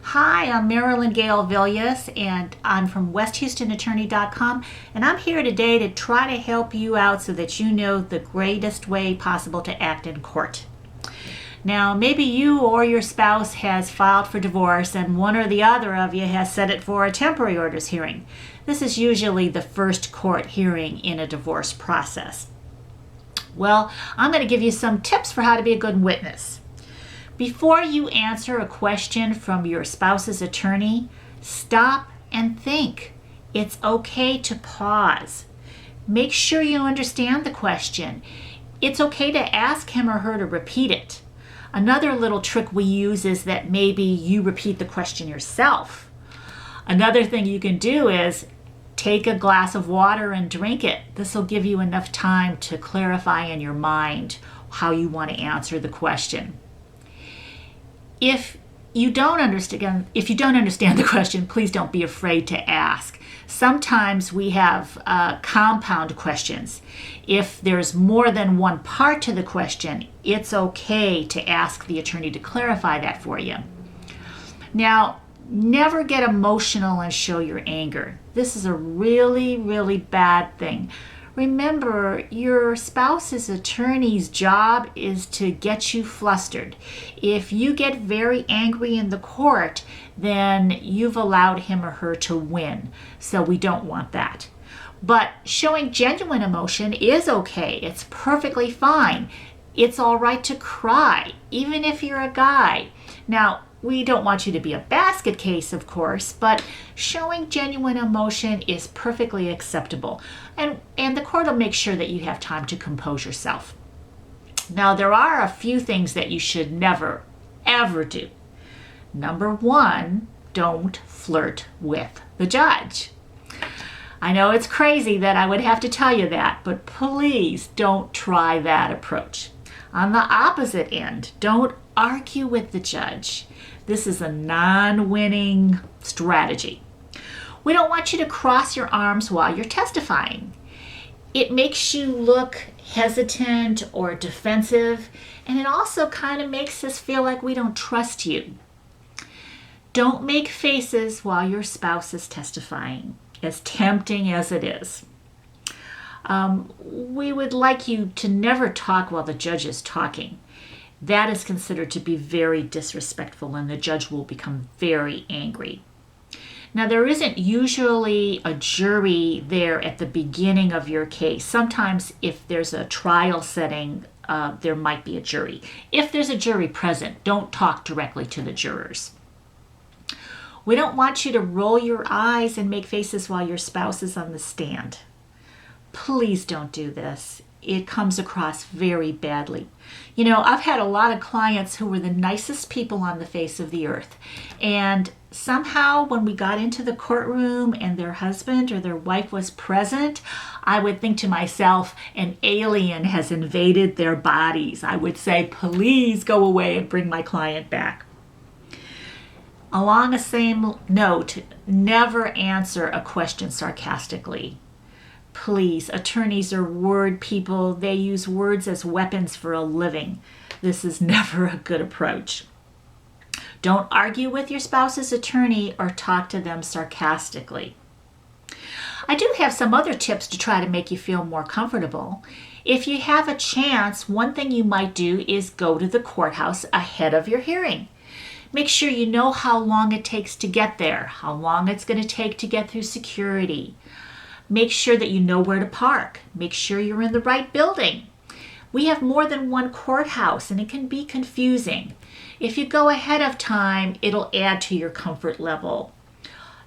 Hi, I'm Marilyn Gale Vilyus, and I'm from WestHoustonAttorney.com, and I'm here today to try to help you out so that you know the greatest way possible to act in court. Now, maybe you or your spouse has filed for divorce and one or the other of you has set it for a temporary orders hearing. This is usually the first court hearing in a divorce process. Well, I'm going to give you some tips for how to be a good witness. Before you answer a question from your spouse's attorney, stop and think. It's okay to pause. Make sure you understand the question. It's okay to ask him or her to repeat it. Another little trick we use is that maybe you repeat the question yourself. Another thing you can do is take a glass of water and drink it. This will give you enough time to clarify in your mind how you want to answer the question. If you don't understand the question, please don't be afraid to ask. Sometimes we have compound questions. If there's more than one part to the question, it's okay to ask the attorney to clarify that for you. Now, never get emotional and show your anger. This is a really, really bad thing. Remember, your spouse's attorney's job is to get you flustered. If you get very angry in the court, then you've allowed him or her to win. So we don't want that. But showing genuine emotion is okay. It's perfectly fine. It's all right to cry, even if you're a guy. Now, we don't want you to be a basket case, of course, but showing genuine emotion is perfectly acceptable. And the court will make sure that you have time to compose yourself. Now, there are a few things that you should never, ever do. Number one, don't flirt with the judge. I know it's crazy that I would have to tell you that, but please don't try that approach. On the opposite end, don't argue with the judge. This is a non-winning strategy. We don't want you to cross your arms while you're testifying. It makes you look hesitant or defensive, and it also kind of makes us feel like we don't trust you. Don't make faces while your spouse is testifying, as tempting as it is. We would like you to never talk while the judge is talking. That is considered to be very disrespectful, and the judge will become very angry. Now, there isn't usually a jury there at the beginning of your case. Sometimes if there's a trial setting, there might be a jury. If there's a jury present, don't talk directly to the jurors. We don't want you to roll your eyes and make faces while your spouse is on the stand. Please don't do this. It comes across very badly. You know, I've had a lot of clients who were the nicest people on the face of the earth. And somehow when we got into the courtroom and their husband or their wife was present, I would think to myself, an alien has invaded their bodies. I would say, please go away and bring my client back. Along the same note, never answer a question sarcastically. Please, attorneys are word people. They use words as weapons for a living. This is never a good approach. Don't argue with your spouse's attorney or talk to them sarcastically. I do have some other tips to try to make you feel more comfortable. If you have a chance, one thing you might do is go to the courthouse ahead of your hearing. Make sure you know how long it takes to get there, how long it's going to take to get through security. Make sure that you know where to park. Make sure you're in the right building. We have more than one courthouse, and it can be confusing. If you go ahead of time, it'll add to your comfort level.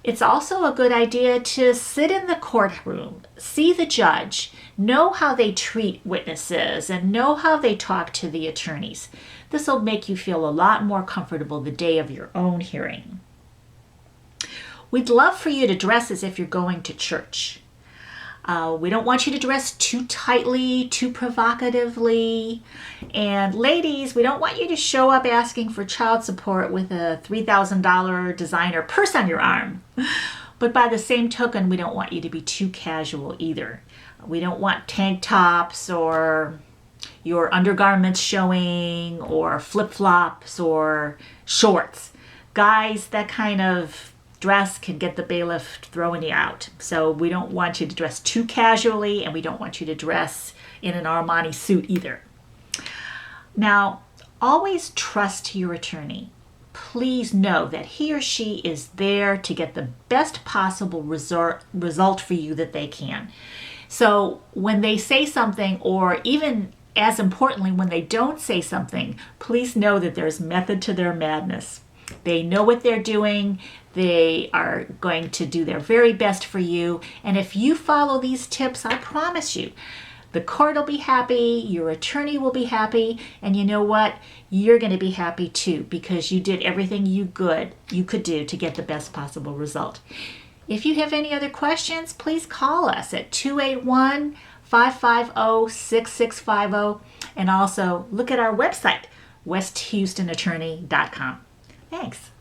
It's also a good idea to sit in the courtroom, see the judge, know how they treat witnesses, and know how they talk to the attorneys. This will make you feel a lot more comfortable the day of your own hearing. We'd love for you to dress as if you're going to church. We don't want you to dress too tightly, too provocatively. And ladies, we don't want you to show up asking for child support with a $3,000 designer purse on your arm. But by the same token, we don't want you to be too casual either. We don't want tank tops or your undergarments showing or flip-flops or shorts. Guys, that kind of dress can get the bailiff throwing you out. So we don't want you to dress too casually, and we don't want you to dress in an Armani suit either. Now, always trust your attorney. Please know that he or she is there to get the best possible result for you that they can. So when they say something, or even as importantly, when they don't say something, please know that there's method to their madness. They know what they're doing. They are going to do their very best for you. And if you follow these tips, I promise you, the court will be happy, your attorney will be happy, and you know what? You're going to be happy too, because you did everything you could do to get the best possible result. If you have any other questions, please call us at 281-550-6650, and also look at our website, westhoustonattorney.com. Thanks.